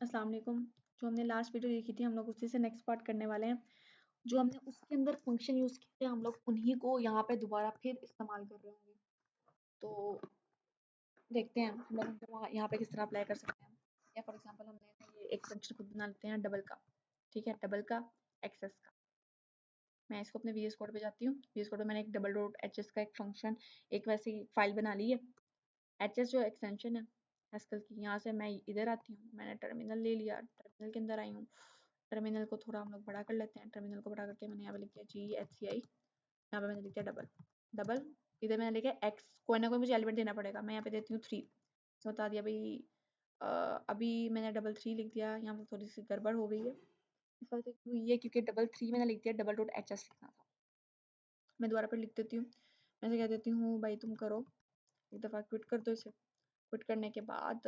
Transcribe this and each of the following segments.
अस्सलाम वालेकुम। जो हमने लास्ट वीडियो देखी थी हम लोग उसी से नेक्स्ट पार्ट करने वाले हैं। जो हमने उसके अंदर फंक्शन यूज़ किए थे हम लोग उन्हीं को यहाँ पे दोबारा फिर इस्तेमाल कर रहे होंगे। तो देखते हैं हम लोग उनको वहाँ यहाँ पे किस तरह अप्लाई कर सकते हैं। या फॉर एग्जांपल हमने ये एक फंक्शन खुद बना लेते हैं डबल का, ठीक है, डबल का एक्सेस का। मैं इसको अपने वीएस कोड पे जाती हूँ। वीएस कोड में मैंने एक डबल डॉट एचएस का एक फंक्शन एक वैसी फाइल बना ली है। एचएस जो एक्सटेंशन है हैस्कल की, यहाँ से मैं इधर आती हूँ। मैंने टर्मिनल ले लिया, टर्मिनल के अंदर आई हूँ। टर्मिनल को थोड़ा हम लोग बड़ा कर लेते हैं। टर्मिनल को बड़ा करके मैंने यहाँ पे लिख दिया GHCI, यहाँ पे मैंने लिख दिया डबल डबल। इधर मैंने लिखा एक्स, कोई ना कोई मुझे एलिमेंट देना पड़ेगा। मैं यहाँ पे देती हूँ 3। तो बता दिया भाई अभी मैंने डबल 3 लिख दिया। यहाँ पे थोड़ी सी गड़बड़ हो गई है, इस वजह से हुई है क्योंकि डबल 3 मैंने लिख दिया, डबल डॉट एच एस लिखना था। मैं दोबारा पर लिख देती हूँ। मैं कह देती हूँ भाई तुम करो, एक दफ़ा क्विट कर दो इसे। क्विट करने के बाद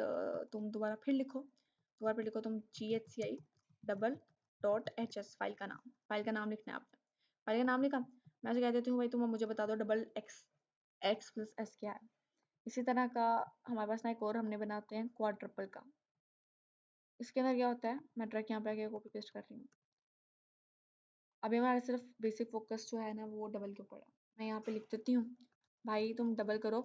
तुम दोबारा फिर लिखो। दोबारा फिर लिखो तुम GHCI double dot HS, file का नाम लिखना है आपने। फाइल का नाम लिखा। मैं कह देती हूँ भाई तुम मुझे बता दो डबल एक्स प्लस एस क्या है। इसी तरह का हमारे पास ना एक और हमने बनाते हैं क्वाड्रपल का। इसके अंदर क्या होता है, मैं ट्रैक यहाँ पे आके कॉपी पेस्ट कर रही हूँ। अभी हमारा सिर्फ बेसिक फोकस जो है ना वो डबल के ऊपर है। मैं यहाँ पे लिख देती हूँ भाई तुम डबल करो।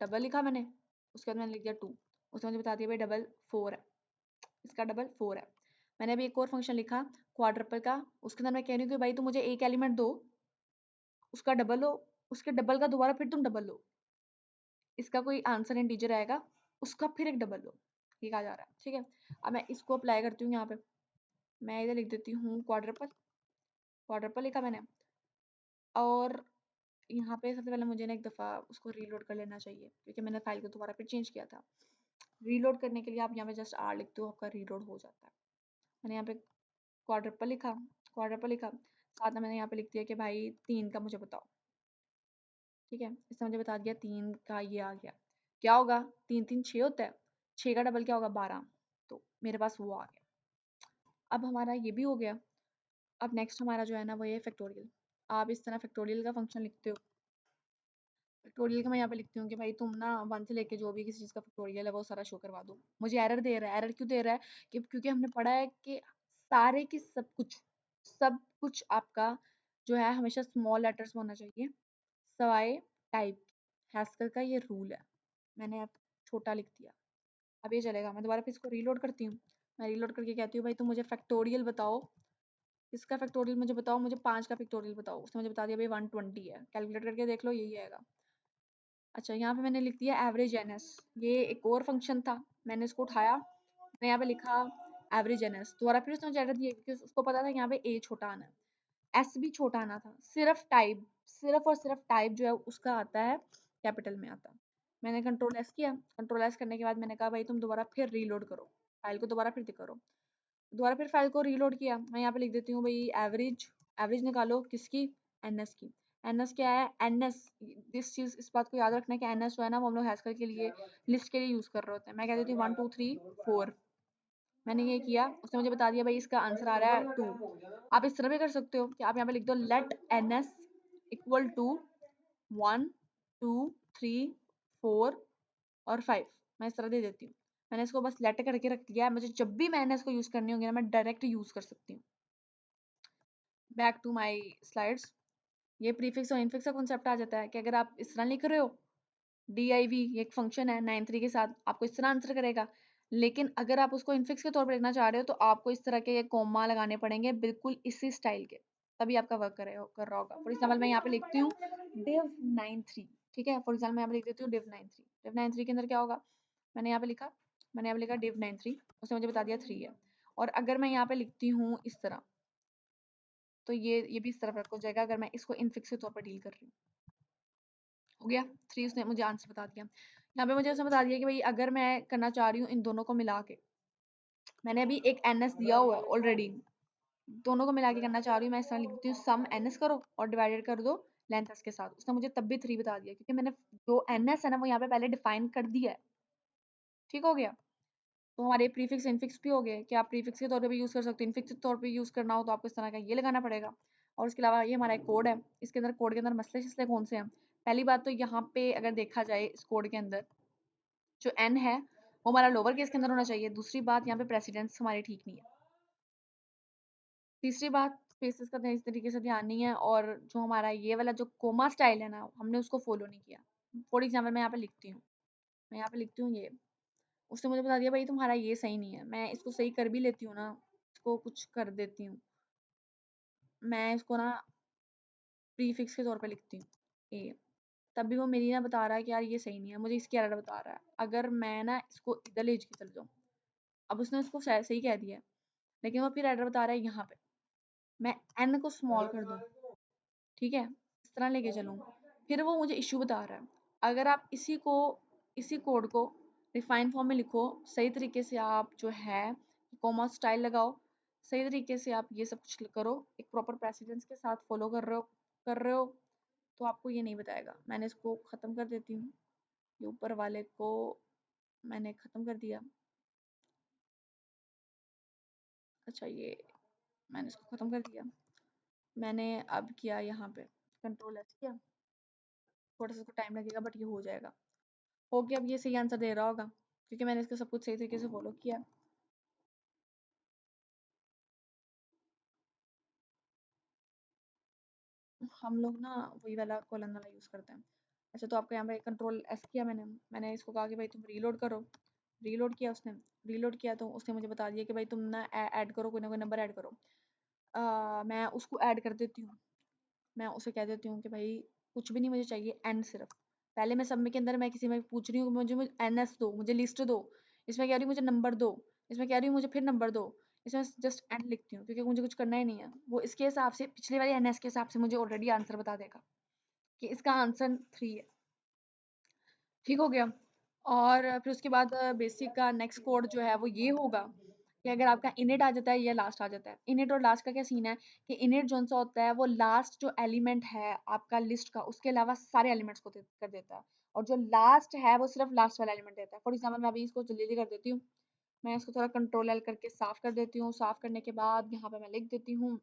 डबल लिखा मैंने, उसके बाद मैंने लिख दिया 2। उसने मुझे बता दिया भाई डबल 4 है, इसका डबल 4 है। मैंने अभी एक और फंक्शन लिखा क्वाड्रपल का, उसके अंदर मैं कह रही हूँ कि भाई तुम मुझे एक एलिमेंट दो, उसका डबल लो, उसके डबल का दोबारा फिर तुम डबल लो, इसका कोई आंसर इंटीजर आएगा, उसका फिर एक डबल लो। ये कहा जा रहा है, ठीक है। अब मैं इसको अप्लाई करती हूँ यहाँ पे। मैं इधर लिख देती हूँ क्वाड्रपल। क्वाड्रपल लिखा मैंने, और यहाँ पे सबसे पहले मुझे ना एक दफ़ा उसको रीलोड कर लेना चाहिए क्योंकि मैंने फाइल को दोबारा फिर चेंज किया था। रीलोड करने के लिए आप यहाँ पे जस्ट R लिखते हो, आपका रीलोड हो जाता है। मैंने यहाँ पे क्वाड्रपल लिखा, क्वाड्रपल लिखा, साथ में मैंने यहाँ पे लिख दिया कि भाई 3 का मुझे बताओ, ठीक है। इसने मुझे बता दिया 3 का ये आ गया। क्या होगा, 3 3 6 होता है, 6 का डबल क्या होगा 12। तो मेरे पास वो आ गया। अब हमारा ये भी हो गया। अब नेक्स्ट हमारा जो है ना वो ये फैक्टोरियल। आप इस तरह फैक्टोरियल का फंक्शन लिखते हो। फैक्टोरियल का मैं यहाँ पे लिखती हूँ कि भाई तुम ना 1 से लेके जो भी किसी चीज़ का फैक्टोरियल है वो सारा शो करवा दो। मुझे एरर दे रहा है। एरर क्यों दे रहा है कि क्योंकि हमने पढ़ा है कि सारे की सब कुछ आपका जो है हमेशा स्मॉल लेटर्स में होना चाहिए सवाए टाइप। हैस्कल का ये रूल है। मैंने अब छोटा लिख दिया। अब ये चलेगा। मैं दोबारा फिर इसको रीलोड करती हूँ। मैं रीलोड करके कहती हूँ भाई तुम मुझे फैक्टोरियल बताओ, इसका फैक्टोरियल मुझे बताओ, मुझे 5 का फैक्टोरियल बताओ। उसने मुझे बता दिया भाई 120 है। कैलकुलेट करके देख लो यही आएगा। अच्छा, यहाँ पे मैंने लिख दिया एवरेज एनएस। ये एक और फंक्शन था, मैंने इसको उठाया, मैंने यहाँ पे लिखा एवरेज एनएस। दोबारा फिर उसने मुझे एरर दिया क्योंकि उसको पता था कि यहाँ पे ए छोटा आना है, एस भी छोटा आना था। सिर्फ और सिर्फ टाइप जो है उसका आता है कैपिटल में आता है। मैंने कंट्रोल एस किया। कंट्रोल एस करने के बाद मैंने कहा भाई तुम दोबारा फिर रीलोड करो, फाइल को दोबारा फिर करो। दोबारा फिर फाइल को रीलोड किया। मैं यहाँ पे लिख देती हूँ भाई एवरेज, एवरेज निकालो किसकी, एनएस की। एनएस क्या है, एनएस इस बात को याद रखना है कि एनएस जो है ना वो हम लोग हैशकर के लिए लिस्ट के लिए यूज कर रहे होते हैं। मैं कह देती हूँ 1 2 3 4। मैंने ये किया, उसने मुझे बता दिया भाई इसका आंसर आ रहा है 2। आप इस तरह भी कर सकते हो कि आप यहाँ पे लिख दो लेट एनएस इक्वल टू 1 2 3 4 और 5। मैं इस तरह दे देती हूँ। मैंने इसको बस लेट करके रख दिया है। मुझे जब भी मैंने इसको यूज करनी होगी ना मैं डायरेक्ट यूज कर सकती हूँ। Back to my slides. ये प्रीफिक्स और इनफिक्स का कॉन्सेप्ट आ जाता है कि अगर आप इस तरह लिख रहे हो div, ये एक फंक्शन है 9 3 के साथ, आपको इस तरह आंसर करेगा। लेकिन अगर आप उसको इनफिक्स के तौर पर लिखना चाह रहे हो तो आपको इस तरह के ये कोमा लगाने पड़ेंगे बिल्कुल इसी स्टाइल के, तभी आपका वर्क कर रहा होगा। फॉर एग्जाम्पल मैं यहाँ पे लिखती हूँ div 9 3, ठीक है। फॉर एग्जाम्पल मैं यहाँ पे लिख देती हूँ div 9 3। div 9 3 के अंदर क्या होगा, मैंने यहाँ पे लिखा, div 9 3, उसने मुझे बता दिया 3 है। और अगर मैं यहाँ पे लिखती हूँ इस तरह तो ये भी इस तरफ रखो जाएगा अगर मैं इसको इनफिक्स के तौर पर डील कर रही हूँ। हो गया 3, उसने मुझे आंसर बता दिया। यहाँ पे मुझे उसने बता दिया कि भाई अगर मैं करना चाह रही हूँ इन दोनों को मिला के, मैंने अभी एक एनएस दिया हुआ है ऑलरेडी, दोनों को मिला के करना चाह रही हूँ। मैं इस तरह लिखती हूँ सम एनएस करो और डिवाइडेड कर दो लेंथ एस के साथ। उसने मुझे तब भी 3 बता दिया क्योंकि मैंने जो एनएस है ना वो यहाँ पे पहले डिफाइन कर दिया है। ठीक हो गया। तो हमारे प्रीफिक्स इनफिक्स भी हो गए कि आप प्रीफिक्स के तौर पे भी यूज़ कर सकते हो, इनफिक्स के तौर पे यूज़ करना हो तो आपको इस तरह का ये लगाना पड़ेगा। और उसके अलावा ये हमारा एक कोड है, इसके अंदर कोड के अंदर मसले कौन से हैं। पहली बात तो यहाँ पे अगर देखा जाए इस कोड के अंदर जो n है वो हमारा लोअर केस के अंदर होना चाहिए। दूसरी बात, यहाँ पे प्रेसिडेंस हमारे ठीक नहीं है। तीसरी बात, स्पेसेस का इस तरीके से ध्यान नहीं है, और जो हमारा ये वाला जो कोमा स्टाइल है ना, हमने उसको फॉलो नहीं किया। फॉर एग्जाम्पल मैं यहाँ पे लिखती हूँ, मैं यहाँ पे लिखती हूँ ये, उसने मुझे बता दिया भाई तुम्हारा ये सही नहीं है, मैं इसको सही कर भी लेती हूँ ना, इसको कुछ कर देती हूँ, मैं इसको ना प्रीफिक्स के तौर पे लिखती हूँ ए, तब भी वो मेरी ना बता रहा है कि यार ये सही नहीं है, मुझे इसकी एरर बता रहा है। अगर मैं ना इसको इधर ले के चल जाऊँ, अब उसने इसको सही कह दिया है, लेकिन वो फिर एरर बता रहा है यहाँ पे, मैं एन को स्मॉल कर दूँ, ठीक है, इस तरह लेके चलूँ, फिर वो मुझे इशू बता रहा है। अगर आप इसी कोड को रिफाइन फॉर्म में लिखो, सही तरीके से आप जो है कॉमा स्टाइल लगाओ, सही तरीके से आप ये सब कुछ करो, एक प्रॉपर प्रेसिडेंस के साथ फॉलो कर रहे हो, तो आपको ये नहीं बताएगा। मैंने इसको ख़त्म कर देती हूँ, ये ऊपर वाले को मैंने ख़त्म कर दिया। अच्छा, ये मैंने इसको ख़त्म कर दिया। मैंने अब किया यहाँ पे कंट्रोल एस किया, थोड़ा सा इसको टाइम लगेगा बट ये हो जाएगा। हो गया, अब ये सही आंसर दे रहा होगा क्योंकि मैंने इसका सब कुछ सही तरीके से फॉलो किया। हम लोग ना वही वाला कॉलन वाला यूज़ करते हैं। अच्छा, तो आपको यहाँ पे कंट्रोल एस किया मैंने इसको कहा कि भाई तुम रीलोड करो, रीलोड किया उसने, रीलोड किया तो उसने मुझे बता दिया कि भाई तुम ना ऐड करो, कोई ना कोई नंबर ऐड करो। मैं उसको ऐड कर देती हूँ, मैं उसे कह देती हूँ कि भाई कुछ भी नहीं मुझे चाहिए, एन सिर्फ। पहले मैं सब में के अंदर मैं किसी में पूछ रही हूँ कि मुझे एन एस दो, मुझे लिस्ट दो, इसमें कह रही हूँ मुझे नंबर दो, इसमें कह रही हूँ मुझे फिर नंबर दो, इसमें जस्ट एंड लिखती हूँ क्योंकि मुझे कुछ करना ही नहीं है। वो इसके हिसाब से पिछले वाले एन एस के हिसाब से मुझे ऑलरेडी आंसर बता देगा कि इसका आंसर 3 है। ठीक हो गया। और फिर उसके बाद बेसिक का नेक्स्ट कोड जो है वो ये होगा कि अगर आपका इनिट आ जाता है या लास्ट आ जाता है। इनिट और लास्ट का क्या सीन है कि इनिट जो सा होता है वो लास्ट जो एलिमेंट है आपका लिस्ट का, उसके अलावा सारे एलिमेंट्स को कर देता है, और जो लास्ट है वो सिर्फ लास्ट वाला एलिमेंट देता है। फॉर एग्जाम्पल मैं अभी इसको जल्दी जल्दी कर देती हूँ, मैं इसको थोड़ा कंट्रोल एल करके साफ कर देती हूँ। साफ करने के बाद यहाँ पे मैं लिख देती हूँ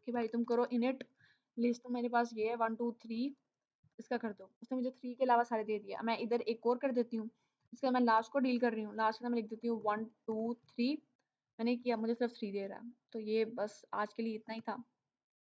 कि भाई तुम करो इनिट लिस्ट, तो मेरे पास ये है 1 2 3, इसका कर दो। उसने मुझे 3 के अलावा सारे दे दिया। मैं इधर एक और कर देती हूँ, इसका मैं लास्ट को डील कर रही हूँ, लास्ट में मैं लिख देती हूँ 1 2 3। मैंने किया, मुझे सिर्फ 3 दे रहा है। तो ये बस आज के लिए इतना ही था।